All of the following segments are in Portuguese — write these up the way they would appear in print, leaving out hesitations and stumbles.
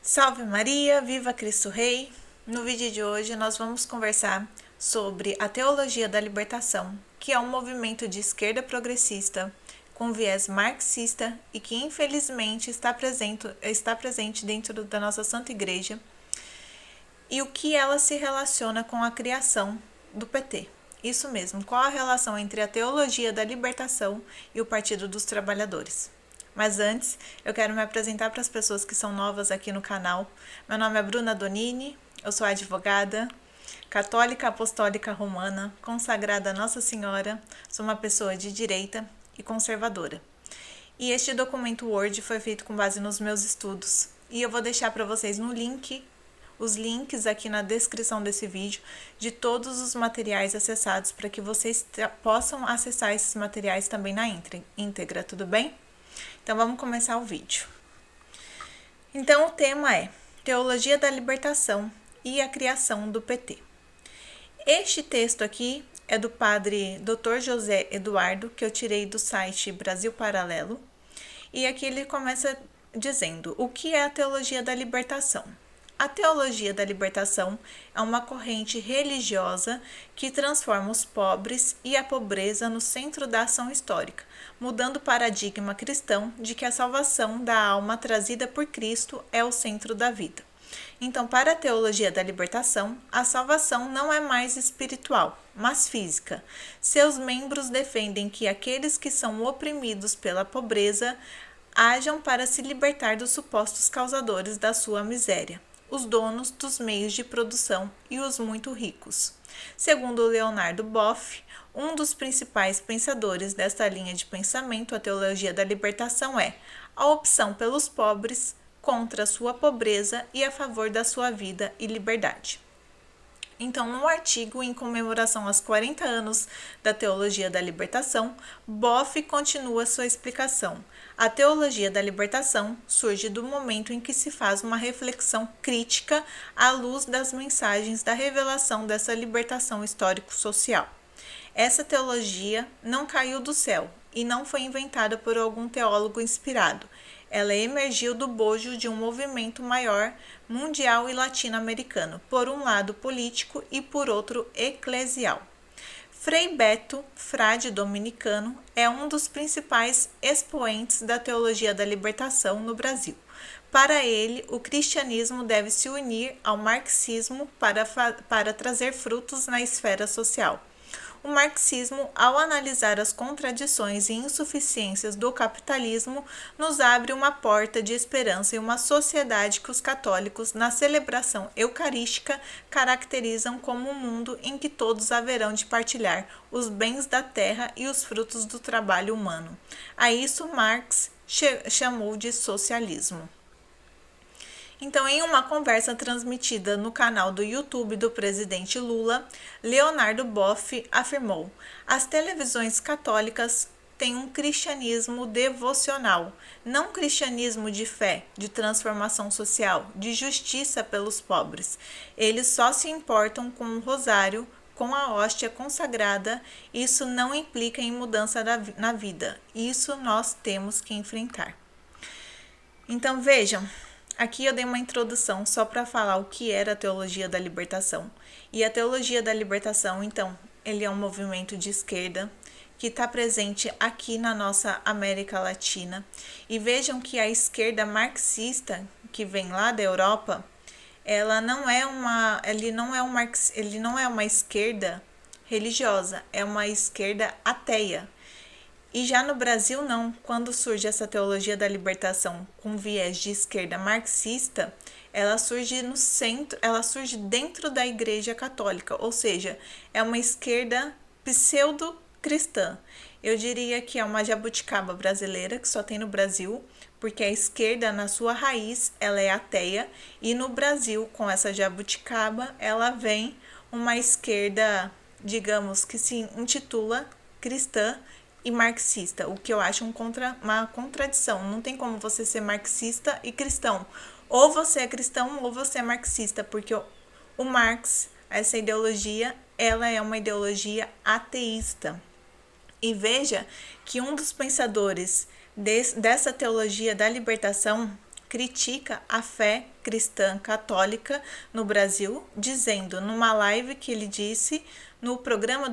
Salve Maria, viva Cristo Rei! No vídeo de hoje nós vamos conversar sobre a teologia da libertação, que é um movimento de esquerda progressista com viés marxista e que infelizmente está presente dentro da nossa Santa Igreja, e o que ela se relaciona com a criação do PT. Isso mesmo, qual a relação entre a teologia da libertação e o Partido dos Trabalhadores? Mas antes, eu quero me apresentar para as pessoas que são novas aqui no canal. Meu nome é Bruna Donini, eu sou advogada, católica apostólica romana, consagrada a Nossa Senhora, sou uma pessoa de direita e conservadora. E este documento Word foi feito com base nos meus estudos. E eu vou deixar para vocês os links aqui na descrição desse vídeo de todos os materiais acessados para que vocês possam acessar esses materiais também na íntegra, tudo bem? Então vamos começar o vídeo. Então o tema é Teologia da Libertação e a Criação do PT. Este texto aqui é do padre Dr. José Eduardo, que eu tirei do site Brasil Paralelo, e aqui ele começa dizendo: o que é a teologia da libertação? A teologia da libertação é uma corrente religiosa que transforma os pobres e a pobreza no centro da ação histórica, mudando o paradigma cristão de que a salvação da alma trazida por Cristo é o centro da vida. Então, para a teologia da libertação, a salvação não é mais espiritual, mas física. Seus membros defendem que aqueles que são oprimidos pela pobreza hajam para se libertar dos supostos causadores da sua miséria, os donos dos meios de produção e os muito ricos. Segundo Leonardo Boff, um dos principais pensadores desta linha de pensamento, a teologia da libertação é a opção pelos pobres contra a sua pobreza e a favor da sua vida e liberdade. Então, no artigo em comemoração aos 40 anos da Teologia da Libertação, Boff continua sua explicação. A teologia da libertação surge do momento em que se faz uma reflexão crítica à luz das mensagens da revelação dessa libertação histórico-social. Essa teologia não caiu do céu e não foi inventada por algum teólogo inspirado. Ela emergiu do bojo de um movimento maior, mundial e latino-americano, por um lado político e por outro eclesial. Frei Beto, frade dominicano, é um dos principais expoentes da teologia da libertação no Brasil. Para ele, o cristianismo deve se unir ao marxismo para trazer frutos na esfera social. O marxismo, ao analisar as contradições e insuficiências do capitalismo, nos abre uma porta de esperança e uma sociedade que os católicos, na celebração eucarística, caracterizam como um mundo em que todos haverão de partilhar os bens da terra e os frutos do trabalho humano. A isso Marx chamou de socialismo. Então, em uma conversa transmitida no canal do YouTube do presidente Lula, Leonardo Boff afirmou: as televisões católicas têm um cristianismo devocional, não cristianismo de fé, de transformação social, de justiça pelos pobres. Eles só se importam com o rosário, com a hóstia consagrada. Isso não implica em mudança na vida. Isso nós temos que enfrentar. Então, vejam. Aqui eu dei uma introdução só para falar o que era a teologia da libertação. E a teologia da libertação, então, ele é um movimento de esquerda que está presente aqui na nossa América Latina. E vejam que a esquerda marxista, que vem lá da Europa, ele não é uma esquerda religiosa, é uma esquerda ateia. E já no Brasil não, quando surge essa teologia da libertação com viés de esquerda marxista, ela surge no centro, ela surge dentro da Igreja Católica, ou seja, é uma esquerda pseudo-cristã. Eu diria que é uma jabuticaba brasileira, que só tem no Brasil, porque a esquerda, na sua raiz, ela é ateia, e no Brasil, com essa jabuticaba, ela vem uma esquerda, digamos, que se intitula cristã, e marxista, o que eu acho uma contradição. Não tem como você ser marxista e cristão. Ou você é cristão ou você é marxista, porque o Marx, essa ideologia, ela é uma ideologia ateísta. E veja que um dos pensadores dessa teologia da libertação, critica a fé cristã católica no Brasil, dizendo numa live que ele disse no programa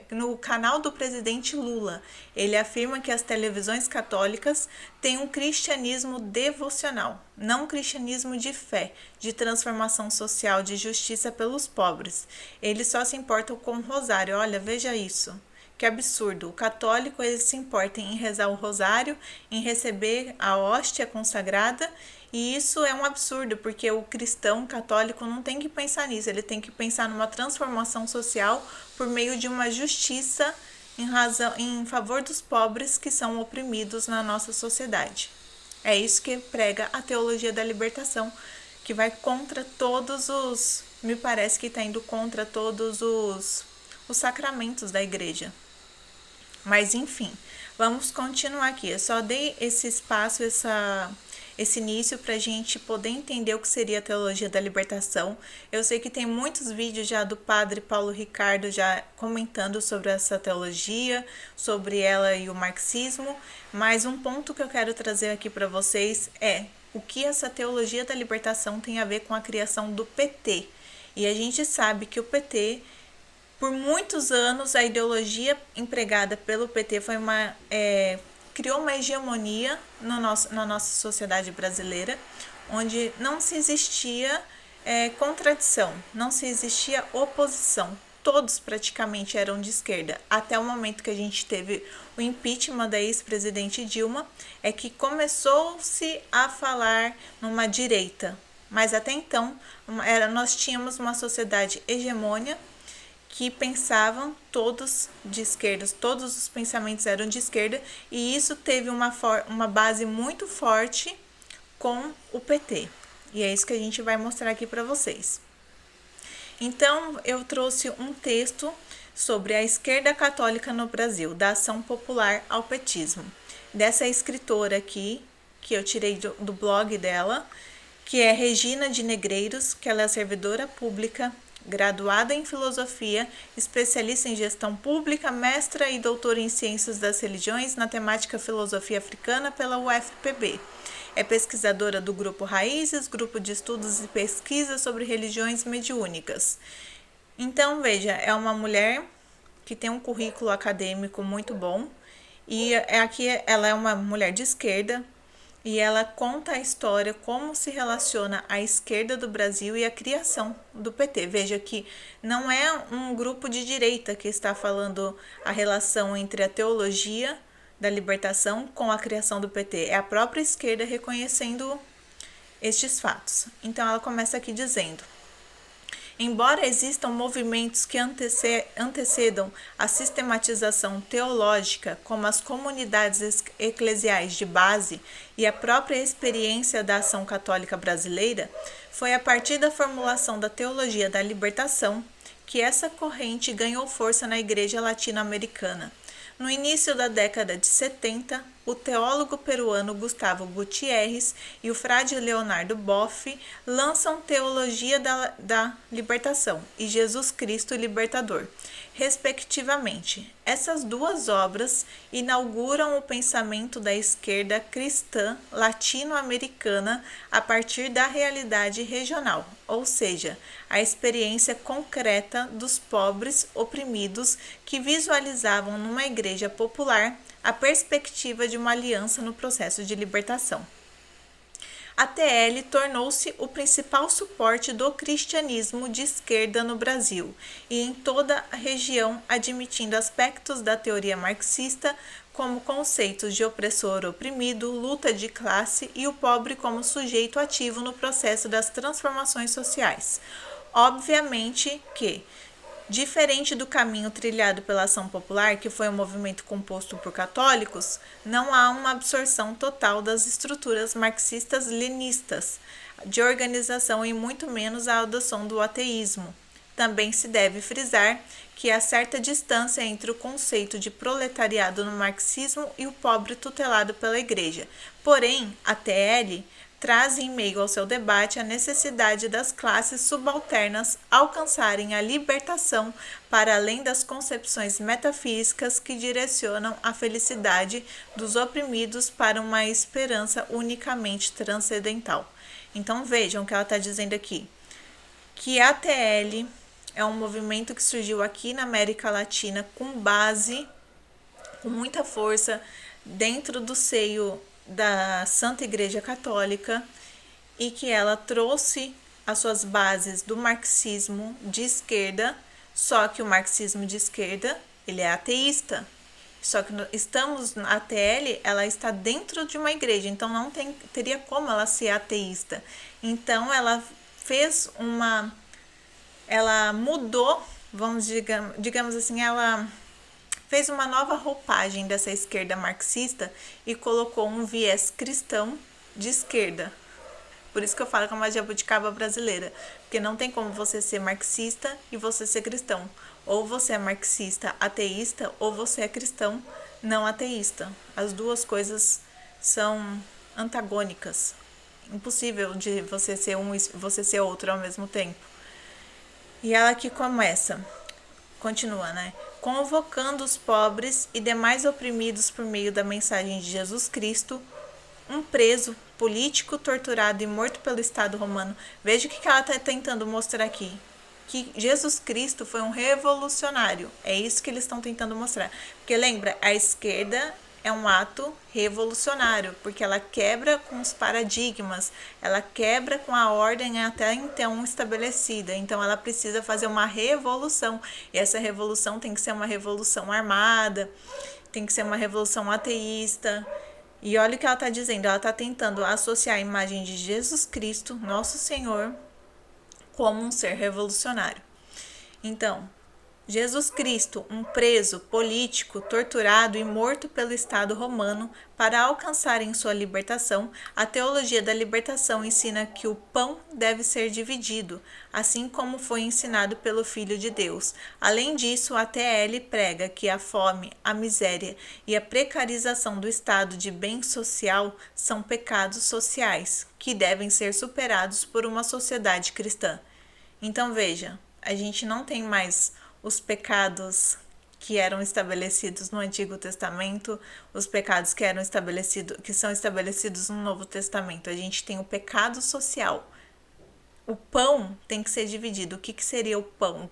no canal do presidente Lula, ele afirma que as televisões católicas têm um cristianismo devocional, não um cristianismo de fé, de transformação social, de justiça pelos pobres. Eles só se importam com o rosário. Olha, veja isso. Que absurdo. O católico, ele se importa em rezar o rosário, em receber a hóstia consagrada, e isso é um absurdo, porque o cristão católico não tem que pensar nisso, ele tem que pensar numa transformação social por meio de uma justiça em favor dos pobres que são oprimidos na nossa sociedade. É isso que prega a teologia da libertação, que vai contra me parece que está indo contra todos os sacramentos da igreja. Mas enfim, vamos continuar aqui. Eu só dei esse espaço, esse início para a gente poder entender o que seria a teologia da libertação. Eu sei que tem muitos vídeos já do padre Paulo Ricardo já comentando sobre essa teologia, sobre ela e o marxismo, mas um ponto que eu quero trazer aqui para vocês é o que essa teologia da libertação tem a ver com a criação do PT. E a gente sabe que o PT, por muitos anos, a ideologia empregada pelo PT criou uma hegemonia na nossa sociedade brasileira, onde não se existia contradição, não se existia oposição. Todos praticamente eram de esquerda, até o momento que a gente teve o impeachment da ex-presidente Dilma, é que começou-se a falar numa direita. Mas até então, nós tínhamos uma sociedade hegemônica, que pensavam todos de esquerda, todos os pensamentos eram de esquerda, e isso teve uma base muito forte com o PT. E é isso que a gente vai mostrar aqui para vocês. Então, eu trouxe um texto sobre a esquerda católica no Brasil, da ação popular ao petismo, dessa escritora aqui, que eu tirei do blog dela, que é Regina de Negreiros, que ela é servidora pública, graduada em filosofia, especialista em gestão pública, mestra e doutora em ciências das religiões na temática filosofia africana pela UFPB. É pesquisadora do Grupo Raízes, grupo de estudos e pesquisa sobre religiões mediúnicas. Então, veja, é uma mulher que tem um currículo acadêmico muito bom, e aqui ela é uma mulher de esquerda, e ela conta a história, como se relaciona a esquerda do Brasil e a criação do PT. Veja que não é um grupo de direita que está falando a relação entre a teologia da libertação com a criação do PT. É a própria esquerda reconhecendo estes fatos. Então ela começa aqui dizendo: embora existam movimentos que antecedam a sistematização teológica, como as comunidades eclesiais de base e a própria experiência da ação católica brasileira, foi a partir da formulação da teologia da libertação que essa corrente ganhou força na Igreja Latino-Americana. No início da década de 70, o teólogo peruano Gustavo Gutierrez e o frade Leonardo Boff lançam Teologia da Libertação e Jesus Cristo Libertador, respectivamente. Essas duas obras inauguram o pensamento da esquerda cristã latino-americana a partir da realidade regional, ou seja, a experiência concreta dos pobres oprimidos que visualizavam numa igreja popular a perspectiva de uma aliança no processo de libertação. A TL tornou-se o principal suporte do cristianismo de esquerda no Brasil e em toda a região, admitindo aspectos da teoria marxista, como conceitos de opressor oprimido, luta de classe e o pobre como sujeito ativo no processo das transformações sociais. Obviamente que, diferente do caminho trilhado pela Ação Popular, que foi um movimento composto por católicos, não há uma absorção total das estruturas marxistas-leninistas de organização e muito menos a adoção do ateísmo. Também se deve frisar que há certa distância entre o conceito de proletariado no marxismo e o pobre tutelado pela Igreja. Porém, a TL traz em meio ao seu debate a necessidade das classes subalternas alcançarem a libertação para além das concepções metafísicas que direcionam a felicidade dos oprimidos para uma esperança unicamente transcendental. Então vejam o que ela está dizendo aqui, que a ATL é um movimento que surgiu aqui na América Latina com base, com muita força, dentro do seio da Santa Igreja Católica, e que ela trouxe as suas bases do marxismo de esquerda, só que o marxismo de esquerda, ele é ateísta. Só que estamos na ATL, ela está dentro de uma igreja, então não teria como ela ser ateísta. Então ela fez ela mudou, digamos assim, ela fez uma nova roupagem dessa esquerda marxista e colocou um viés cristão de esquerda. Por isso que eu falo que é uma jabuticaba brasileira, porque não tem como você ser marxista e você ser cristão. Ou você é marxista ateísta, ou você é cristão não ateísta. As duas coisas são antagônicas. Impossível de você ser um e você ser outro ao mesmo tempo. E ela aqui continua, né? Convocando os pobres e demais oprimidos por meio da mensagem de Jesus Cristo, um preso político, torturado e morto pelo Estado romano. Veja o que ela está tentando mostrar aqui. Que Jesus Cristo foi um revolucionário. É isso que eles estão tentando mostrar. Porque lembra, a esquerda é um ato revolucionário, porque ela quebra com os paradigmas, ela quebra com a ordem até então estabelecida. Então ela precisa fazer uma revolução. E essa revolução tem que ser uma revolução armada, tem que ser uma revolução ateísta. E olha o que ela está dizendo, ela está tentando associar a imagem de Jesus Cristo, nosso Senhor, como um ser revolucionário. Então, Jesus Cristo, um preso político, torturado e morto pelo Estado romano, para alcançarem sua libertação, a teologia da libertação ensina que o pão deve ser dividido, assim como foi ensinado pelo Filho de Deus. Além disso, a TL prega que a fome, a miséria e a precarização do estado de bem social são pecados sociais, que devem ser superados por uma sociedade cristã. Então veja, a gente não tem mais os pecados que eram estabelecidos no Antigo Testamento, os pecados que são estabelecidos no Novo Testamento. A gente tem o pecado social. O pão tem que ser dividido. O que seria o pão?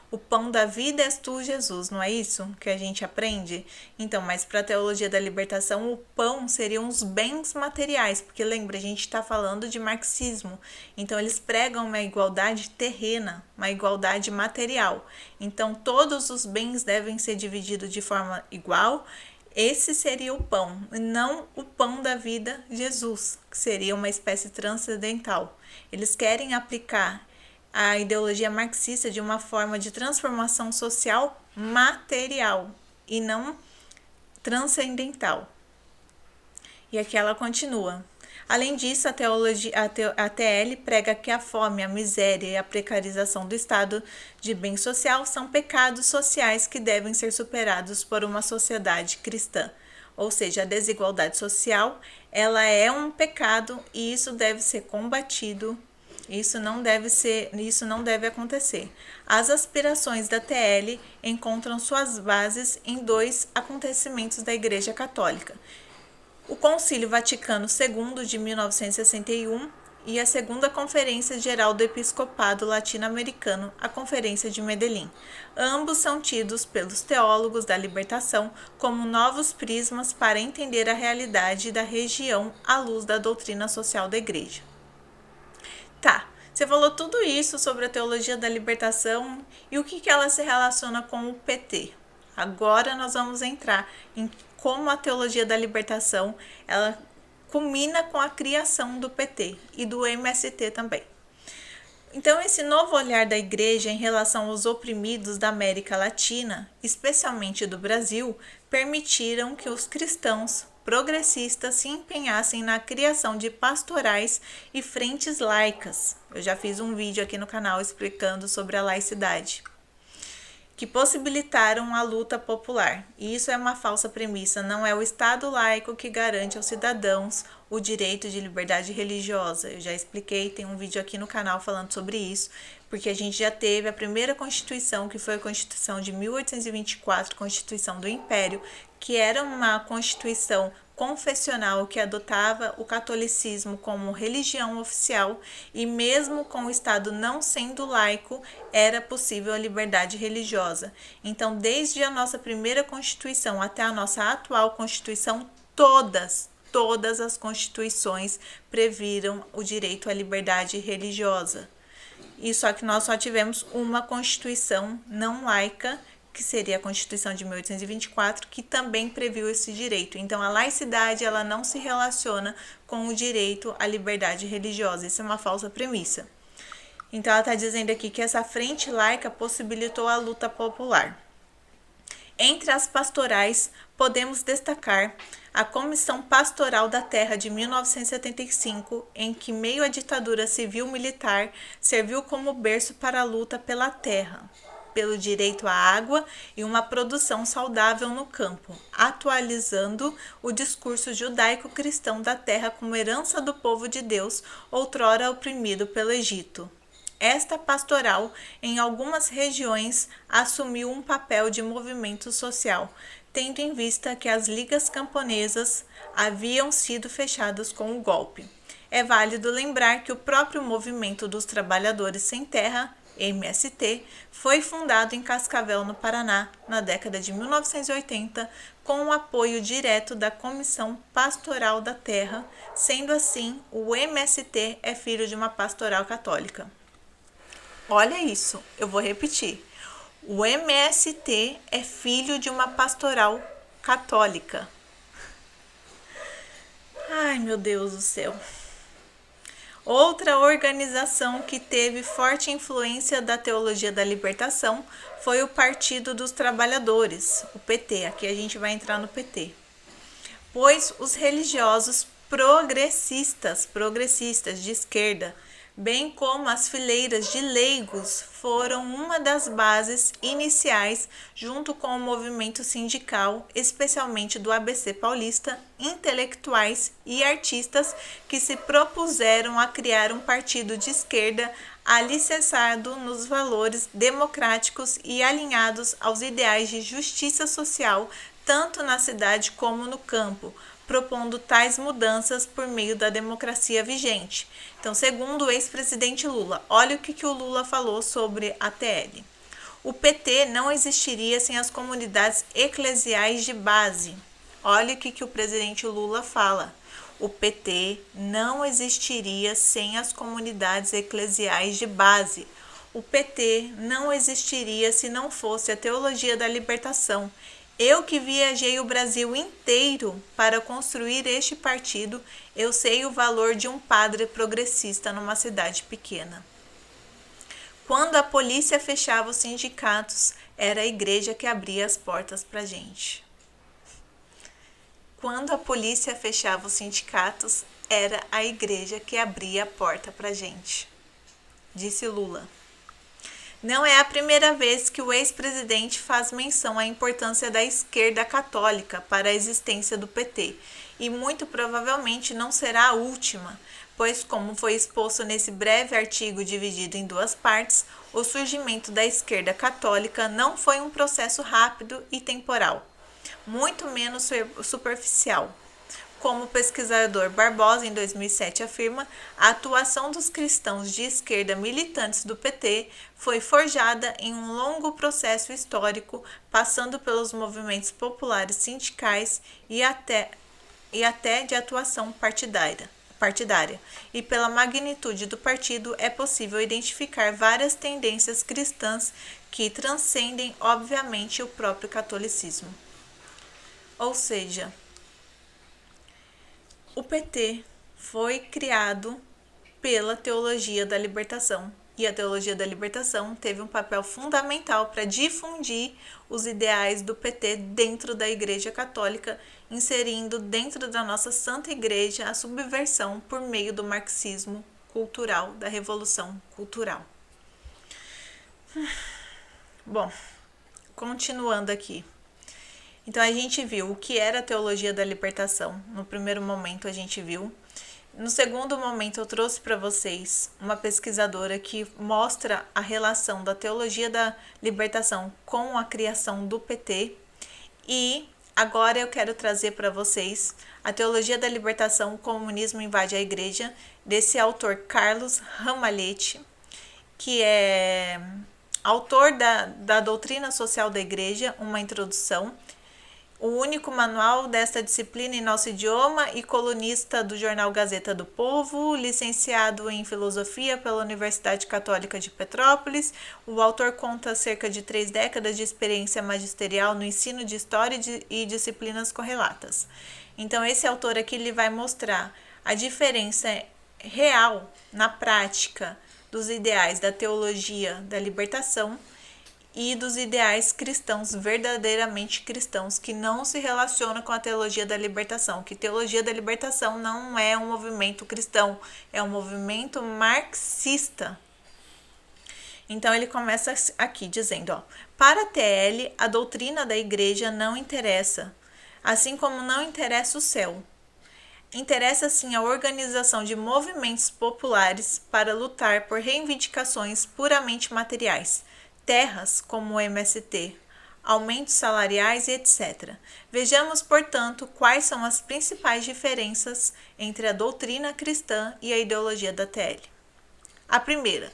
O pão da vida és tu, Jesus, não é isso que a gente aprende? Então, mas para a teologia da libertação, o pão seriam os bens materiais, porque lembra, a gente está falando de marxismo, então eles pregam uma igualdade terrena, uma igualdade material. Então, todos os bens devem ser divididos de forma igual. Esse seria o pão, não o pão da vida, Jesus, que seria uma espécie transcendental. Eles querem aplicar a ideologia marxista de uma forma de transformação social material e não transcendental. E aqui ela continua. Além disso, a TL prega que a fome, a miséria e a precarização do estado de bem social são pecados sociais que devem ser superados por uma sociedade cristã. Ou seja, a desigualdade social, ela é um pecado e isso deve ser combatido. Isso não deve acontecer. As aspirações da TL encontram suas bases em dois acontecimentos da Igreja Católica: o Concílio Vaticano II de 1961 e a Segunda Conferência Geral do Episcopado Latino-Americano, a Conferência de Medellín. Ambos são tidos pelos teólogos da libertação como novos prismas para entender a realidade da região à luz da doutrina social da Igreja. Tá, você falou tudo isso sobre a teologia da libertação e o que ela se relaciona com o PT. Agora nós vamos entrar em como a teologia da libertação ela culmina com a criação do PT e do MST também. Então, esse novo olhar da Igreja em relação aos oprimidos da América Latina, especialmente do Brasil, permitiram que os cristãos progressistas se empenhassem na criação de pastorais e frentes laicas. Eu já fiz um vídeo aqui no canal explicando sobre a laicidade, que possibilitaram a luta popular. E isso é uma falsa premissa, não é o Estado laico que garante aos cidadãos o direito de liberdade religiosa. Eu já expliquei, tem um vídeo aqui no canal falando sobre isso, porque a gente já teve a primeira Constituição, que foi a Constituição de 1824, Constituição do Império, que era uma Constituição confessional que adotava o catolicismo como religião oficial, e mesmo com o Estado não sendo laico, era possível a liberdade religiosa. Então, desde a nossa primeira Constituição até a nossa atual Constituição, todas as constituições previram o direito à liberdade religiosa. E só que nós só tivemos uma Constituição não laica, que seria a Constituição de 1824, que também previu esse direito. Então, a laicidade, ela não se relaciona com o direito à liberdade religiosa. Isso é uma falsa premissa. Então, ela está dizendo aqui que essa frente laica possibilitou a luta popular. Entre as pastorais, podemos destacar a Comissão Pastoral da Terra de 1975, em que, meio à ditadura civil-militar, serviu como berço para a luta pela terra, pelo direito à água e uma produção saudável no campo, atualizando o discurso judaico-cristão da terra como herança do povo de Deus, outrora oprimido pelo Egito. Esta pastoral, em algumas regiões, assumiu um papel de movimento social, tendo em vista que as ligas camponesas haviam sido fechadas com o golpe. É válido lembrar que o próprio Movimento dos Trabalhadores Sem Terra, MST, foi fundado em Cascavel, no Paraná, na década de 1980, com o apoio direto da Comissão Pastoral da Terra, sendo assim, o MST é filho de uma pastoral católica. Olha isso, eu vou repetir. O MST é filho de uma pastoral católica. Ai, meu Deus do céu. Outra organização que teve forte influência da teologia da libertação foi o Partido dos Trabalhadores, o PT. Aqui a gente vai entrar no PT. Pois os religiosos progressistas de esquerda, bem como as fileiras de leigos, foram uma das bases iniciais, junto com o movimento sindical, especialmente do ABC paulista, intelectuais e artistas que se propuseram a criar um partido de esquerda alicerçado nos valores democráticos e alinhados aos ideais de justiça social, tanto na cidade como no campo, propondo tais mudanças por meio da democracia vigente. Então, segundo o ex-presidente Lula, olha o que o Lula falou sobre a TL. O PT não existiria sem as comunidades eclesiais de base. Olha o que o presidente Lula fala. O PT não existiria sem as comunidades eclesiais de base. O PT não existiria se não fosse a teologia da libertação. Eu que viajei o Brasil inteiro para construir este partido, eu sei o valor de um padre progressista numa cidade pequena. Quando a polícia fechava os sindicatos, era a igreja que abria as portas para a gente. Quando a polícia fechava os sindicatos, era a igreja que abria a porta para a gente, disse Lula. Não é a primeira vez que o ex-presidente faz menção à importância da esquerda católica para a existência do PT, e muito provavelmente não será a última, pois, como foi exposto nesse breve artigo dividido em duas partes, o surgimento da esquerda católica não foi um processo rápido e temporal, muito menos superficial. Como o pesquisador Barbosa, em 2007, afirma, a atuação dos cristãos de esquerda militantes do PT foi forjada em um longo processo histórico, passando pelos movimentos populares sindicais e até de atuação partidária. E pela magnitude do partido, é possível identificar várias tendências cristãs que transcendem, obviamente, o próprio catolicismo. Ou seja, o PT foi criado pela teologia da libertação, e a teologia da libertação teve um papel fundamental para difundir os ideais do PT dentro da Igreja Católica, inserindo dentro da nossa Santa Igreja a subversão por meio do marxismo cultural, da Revolução Cultural. Bom, continuando aqui. Então, a gente viu o que era a teologia da libertação. No primeiro momento, a gente viu No segundo momento, eu trouxe para vocês uma pesquisadora que mostra a relação da teologia da libertação com a criação do PT. E agora eu quero trazer para vocês a teologia da libertação, o comunismo invade a igreja, desse autor Carlos Ramalhete, que é autor da Doutrina Social da Igreja, uma introdução, o único manual desta disciplina em nosso idioma e colunista do jornal Gazeta do Povo, licenciado em Filosofia pela Universidade Católica de Petrópolis. O autor conta cerca de 3 décadas de experiência magisterial no ensino de história e disciplinas correlatas. Então, esse autor aqui ele vai mostrar a diferença real, na prática, dos ideais da teologia da libertação e dos ideais cristãos, verdadeiramente cristãos, que não se relacionam com a teologia da libertação, que teologia da libertação não é um movimento cristão, é um movimento marxista. Então ele começa aqui dizendo, para a TL, a doutrina da igreja não interessa, assim como não interessa o céu. Interessa sim a organização de movimentos populares para lutar por reivindicações puramente materiais, terras como o MST, aumentos salariais e etc. Vejamos, portanto, quais são as principais diferenças entre a doutrina cristã e a ideologia da TL. A primeira,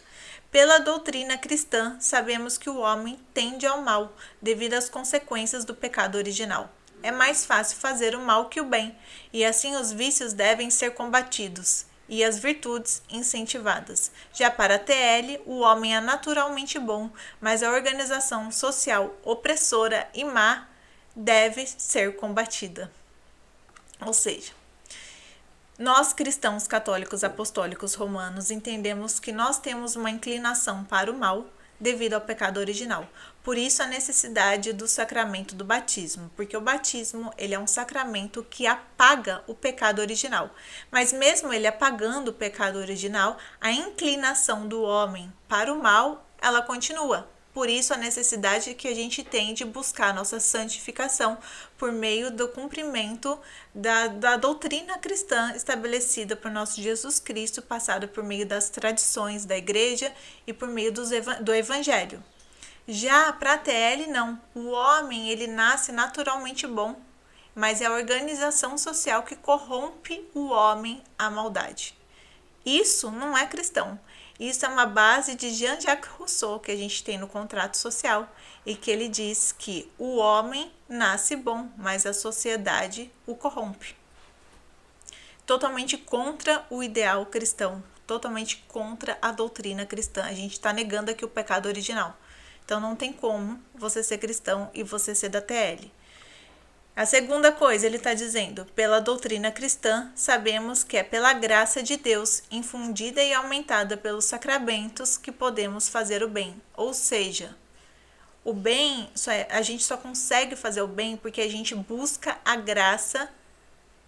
pela doutrina cristã, sabemos que o homem tende ao mal devido às consequências do pecado original. É mais fácil fazer o mal que o bem, e assim os vícios devem ser combatidos e as virtudes incentivadas. Já para a TL, o homem é naturalmente bom, mas a organização social opressora e má deve ser combatida. Ou seja, nós cristãos católicos apostólicos romanos entendemos que nós temos uma inclinação para o mal devido ao pecado original. Por isso a necessidade do sacramento do batismo, porque o batismo ele é um sacramento que apaga o pecado original. Mas mesmo ele apagando o pecado original, a inclinação do homem para o mal, ela continua. Por isso a necessidade que a gente tem de buscar a nossa santificação por meio do cumprimento da doutrina cristã estabelecida por nosso Jesus Cristo, passada por meio das tradições da igreja e por meio do evangelho. Já para a TL, não. O homem ele nasce naturalmente bom, mas é a organização social que corrompe o homem à maldade. Isso não é cristão. Isso é uma base de Jean-Jacques Rousseau que a gente tem no contrato social e que ele diz que o homem nasce bom, mas a sociedade o corrompe. Totalmente contra o ideal cristão, totalmente contra a doutrina cristã. A gente está negando aqui o pecado original. Então não tem como você ser cristão e você ser da TL. A segunda coisa, ele está dizendo, pela doutrina cristã, sabemos que é pela graça de Deus, infundida e aumentada pelos sacramentos, que podemos fazer o bem. Ou seja, o bem, a gente só consegue fazer o bem porque a gente busca a graça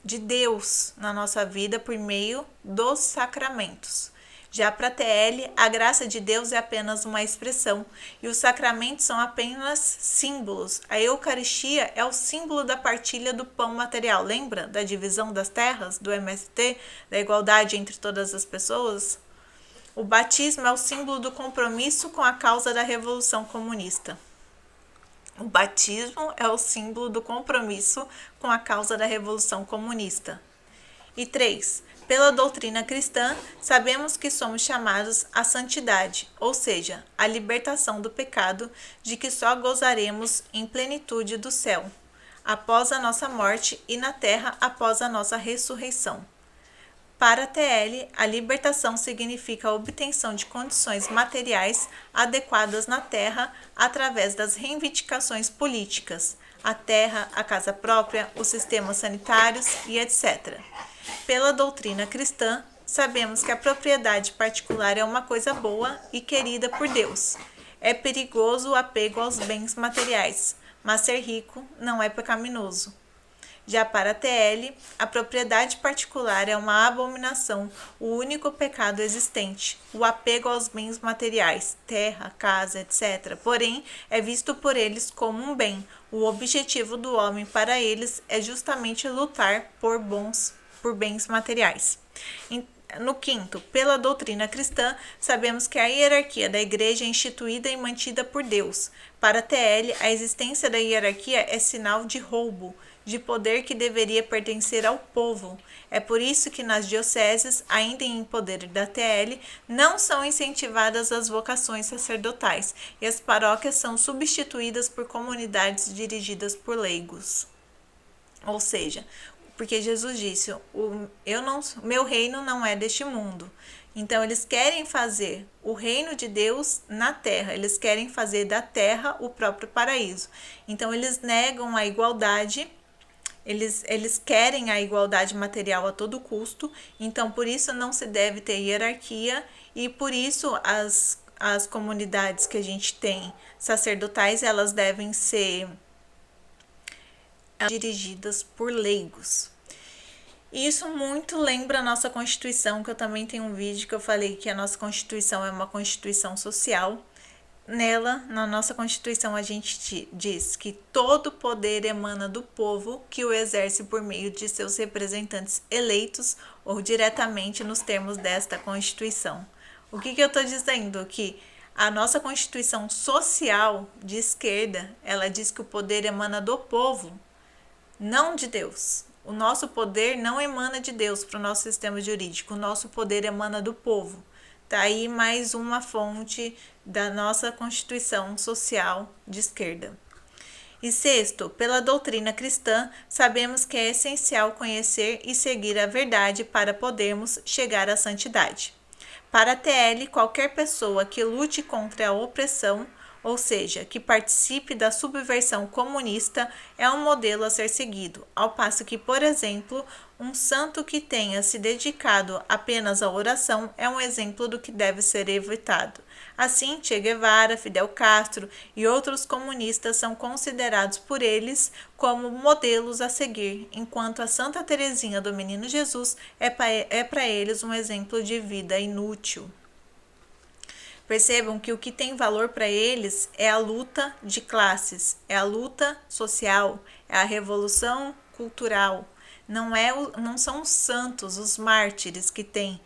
de Deus na nossa vida por meio dos sacramentos. Já para a TL, a graça de Deus é apenas uma expressão e os sacramentos são apenas símbolos. A Eucaristia é o símbolo da partilha do pão material. Lembra da divisão das terras, do MST, da igualdade entre todas as pessoas? O batismo é o símbolo do compromisso com a causa da Revolução Comunista. O batismo é o símbolo do compromisso com a causa da Revolução Comunista. E 3. Pela doutrina cristã, sabemos que somos chamados à santidade, ou seja, à libertação do pecado, de que só gozaremos em plenitude do céu, após a nossa morte e na terra após a nossa ressurreição. Para a TL, a libertação significa a obtenção de condições materiais adequadas na terra através das reivindicações políticas, a terra, a casa própria, os sistemas sanitários e etc. Pela doutrina cristã, sabemos que a propriedade particular é uma coisa boa e querida por Deus. É perigoso o apego aos bens materiais, mas ser rico não é pecaminoso. Já para a TL, a propriedade particular é uma abominação, o único pecado existente, o apego aos bens materiais, terra, casa, etc. Porém, é visto por eles como um bem. O objetivo do homem para eles é justamente lutar por bens materiais. No quinto, pela doutrina cristã, sabemos que a hierarquia da igreja é instituída e mantida por Deus. Para a TL, a existência da hierarquia é sinal de roubo, de poder que deveria pertencer ao povo. É por isso que nas dioceses, ainda em poder da TL, não são incentivadas as vocações sacerdotais e as paróquias são substituídas por comunidades dirigidas por leigos. Ou seja, porque Jesus disse, meu reino não é deste mundo. Então, eles querem fazer o reino de Deus na terra, eles querem fazer da terra o próprio paraíso. Então, eles negam a igualdade, eles querem a igualdade material a todo custo, então, por isso não se deve ter hierarquia e por isso as comunidades que a gente tem sacerdotais, elas devem ser dirigidas por leigos. Isso muito lembra a nossa Constituição, que eu também tenho um vídeo que eu falei que a nossa Constituição é uma Constituição social. Nela, na nossa Constituição, a gente diz que todo poder emana do povo que o exerce por meio de seus representantes eleitos ou diretamente nos termos desta Constituição. O que eu estou dizendo? Que a nossa Constituição social de esquerda, ela diz que o poder emana do povo, não de Deus. O nosso poder não emana de Deus para o nosso sistema jurídico, o nosso poder emana do povo. Tá aí mais uma fonte da nossa Constituição social de esquerda. E sexto, pela doutrina cristã, sabemos que é essencial conhecer e seguir a verdade para podermos chegar à santidade. Para a TL, qualquer pessoa que lute contra a opressão, ou seja, que participe da subversão comunista, é um modelo a ser seguido, ao passo que, por exemplo, um santo que tenha se dedicado apenas à oração é um exemplo do que deve ser evitado. Assim, Che Guevara, Fidel Castro e outros comunistas são considerados por eles como modelos a seguir, enquanto a Santa Teresinha do Menino Jesus é para eles um exemplo de vida inútil. Percebam que o que tem valor para eles é a luta de classes, é a luta social, é a revolução cultural. Não são os santos, os mártires que têm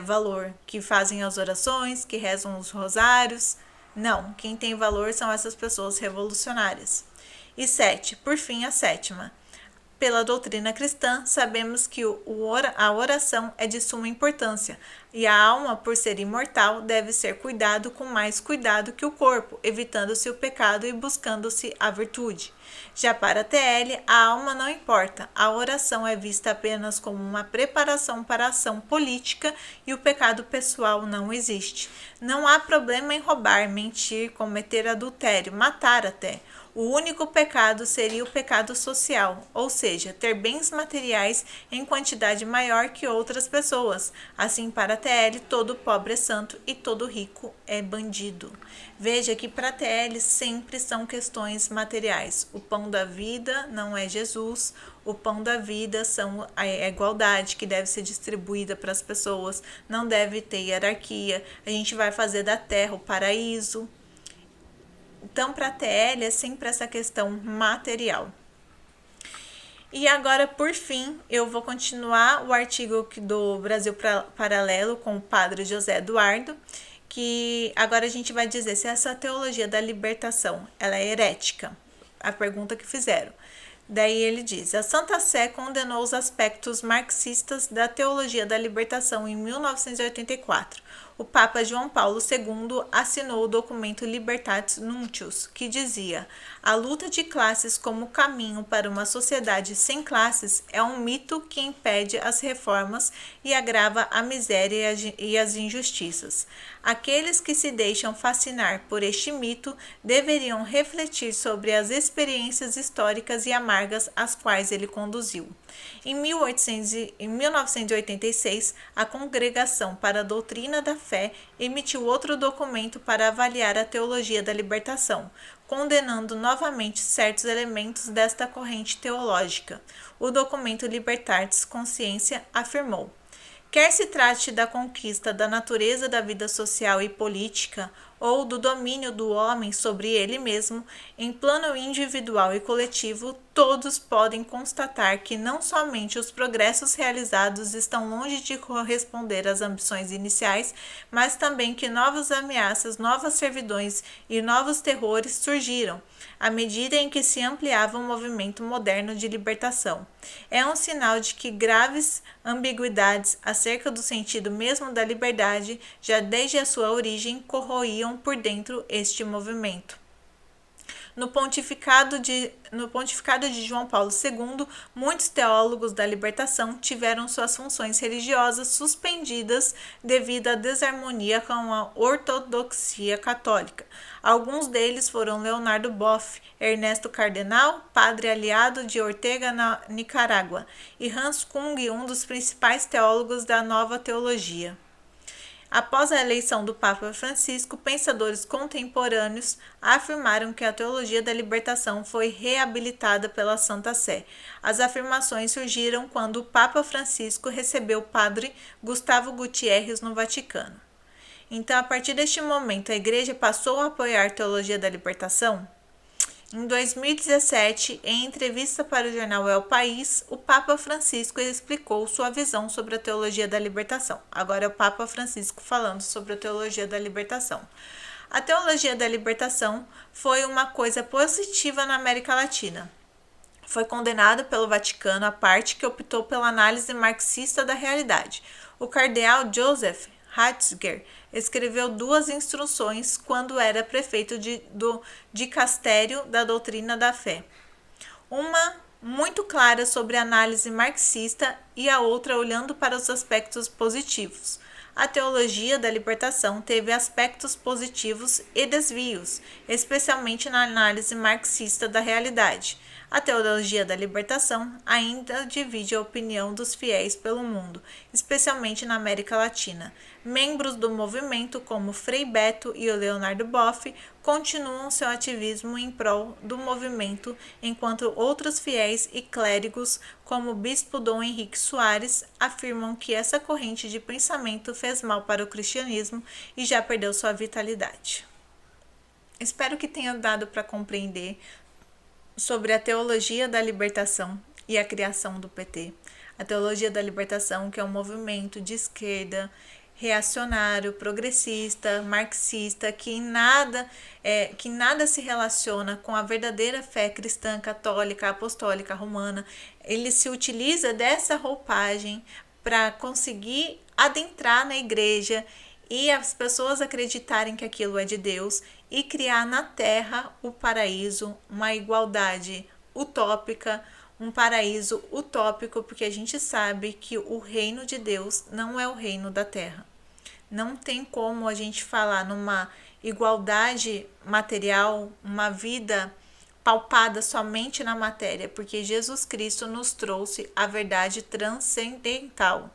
valor, que fazem as orações, que rezam os rosários. Não, quem tem valor são essas pessoas revolucionárias. E 7, por fim, a sétima. Pela doutrina cristã, sabemos que a oração é de suma importância e a alma, por ser imortal, deve ser cuidado com mais cuidado que o corpo, evitando-se o pecado e buscando-se a virtude. Já para a TL, a alma não importa, a oração é vista apenas como uma preparação para a ação política e o pecado pessoal não existe. Não há problema em roubar, mentir, cometer adultério, matar até. O único pecado seria o pecado social, ou seja, ter bens materiais em quantidade maior que outras pessoas. Assim, para a TL, todo pobre é santo e todo rico é bandido. Veja que para a TL sempre são questões materiais. O pão da vida não é Jesus, o pão da vida são a igualdade que deve ser distribuída para as pessoas, não deve ter hierarquia, a gente vai fazer da terra o paraíso. Então, para a TL é sempre essa questão material. E agora, por fim, eu vou continuar o artigo do Brasil Paralelo com o padre José Eduardo, que agora a gente vai dizer se essa teologia da libertação ela é herética, a pergunta que fizeram. Daí ele diz, a Santa Sé condenou os aspectos marxistas da teologia da libertação em 1984. O Papa João Paulo II assinou o documento Libertatis Nuntius, que dizia: a luta de classes como caminho para uma sociedade sem classes é um mito que impede as reformas e agrava a miséria e as injustiças. Aqueles que se deixam fascinar por este mito deveriam refletir sobre as experiências históricas e amargas às quais ele conduziu. Em 1986, a Congregação para a Doutrina da Fé emitiu outro documento para avaliar a teologia da libertação, condenando novamente certos elementos desta corrente teológica. O documento Libertatis Consciência afirmou: quer se trate da conquista da natureza da vida social e política ou do domínio do homem sobre ele mesmo, em plano individual e coletivo, todos podem constatar que não somente os progressos realizados estão longe de corresponder às ambições iniciais, mas também que novas ameaças, novas servidões e novos terrores surgiram, à medida em que se ampliava o movimento moderno de libertação. É um sinal de que graves ambiguidades acerca do sentido mesmo da liberdade, já desde a sua origem, corroíam por dentro este movimento. No pontificado de João Paulo II, muitos teólogos da libertação tiveram suas funções religiosas suspendidas devido à desarmonia com a ortodoxia católica. Alguns deles foram Leonardo Boff, Ernesto Cardenal, padre aliado de Ortega na Nicarágua, e Hans Kung, um dos principais teólogos da Nova Teologia. Após a eleição do Papa Francisco, pensadores contemporâneos afirmaram que a teologia da libertação foi reabilitada pela Santa Sé. As afirmações surgiram quando o Papa Francisco recebeu o padre Gustavo Gutierrez no Vaticano. Então, a partir deste momento, a Igreja passou a apoiar a teologia da libertação? Em 2017, em entrevista para o jornal El País, o Papa Francisco explicou sua visão sobre a teologia da libertação. Agora é o Papa Francisco falando sobre a teologia da libertação. A teologia da libertação foi uma coisa positiva na América Latina. Foi condenado pelo Vaticano a parte que optou pela análise marxista da realidade. O cardeal Joseph Ratzinger escreveu 2 instruções quando era prefeito do dicastério da doutrina da fé. Uma muito clara sobre a análise marxista e a outra olhando para os aspectos positivos. A teologia da libertação teve aspectos positivos e desvios, especialmente na análise marxista da realidade. A teologia da libertação ainda divide a opinião dos fiéis pelo mundo, especialmente na América Latina. Membros do movimento, como Frei Beto e o Leonardo Boff, continuam seu ativismo em prol do movimento, enquanto outros fiéis e clérigos, como o bispo Dom Henrique Soares, afirmam que essa corrente de pensamento fez mal para o cristianismo e já perdeu sua vitalidade. Espero que tenha dado para compreender sobre a teologia da libertação e a criação do PT. A teologia da libertação, que é um movimento de esquerda, reacionário, progressista, marxista, que nada se relaciona com a verdadeira fé cristã, católica, apostólica, romana. Ele se utiliza dessa roupagem para conseguir adentrar na igreja e as pessoas acreditarem que aquilo é de Deus e criar na terra o paraíso, uma igualdade utópica, um paraíso utópico, porque a gente sabe que o reino de Deus não é o reino da terra. Não tem como a gente falar numa igualdade material, uma vida palpada somente na matéria, porque Jesus Cristo nos trouxe a verdade transcendental.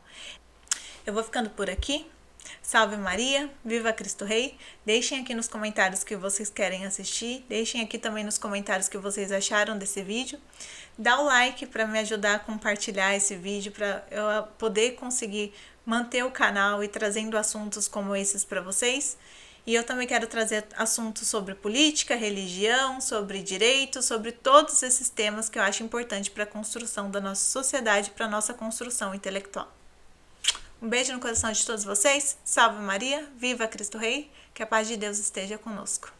Eu vou ficando por aqui. Salve Maria, viva Cristo Rei. Deixem aqui nos comentários que vocês querem assistir. Deixem aqui também nos comentários o que vocês acharam desse vídeo. Dá o like para me ajudar a compartilhar esse vídeo, para eu poder conseguir manter o canal e trazendo assuntos como esses para vocês. E eu também quero trazer assuntos sobre política, religião, sobre direito, sobre todos esses temas que eu acho importante para a construção da nossa sociedade, para a nossa construção intelectual. Um beijo no coração de todos vocês. Salve Maria, viva Cristo Rei, que a paz de Deus esteja conosco.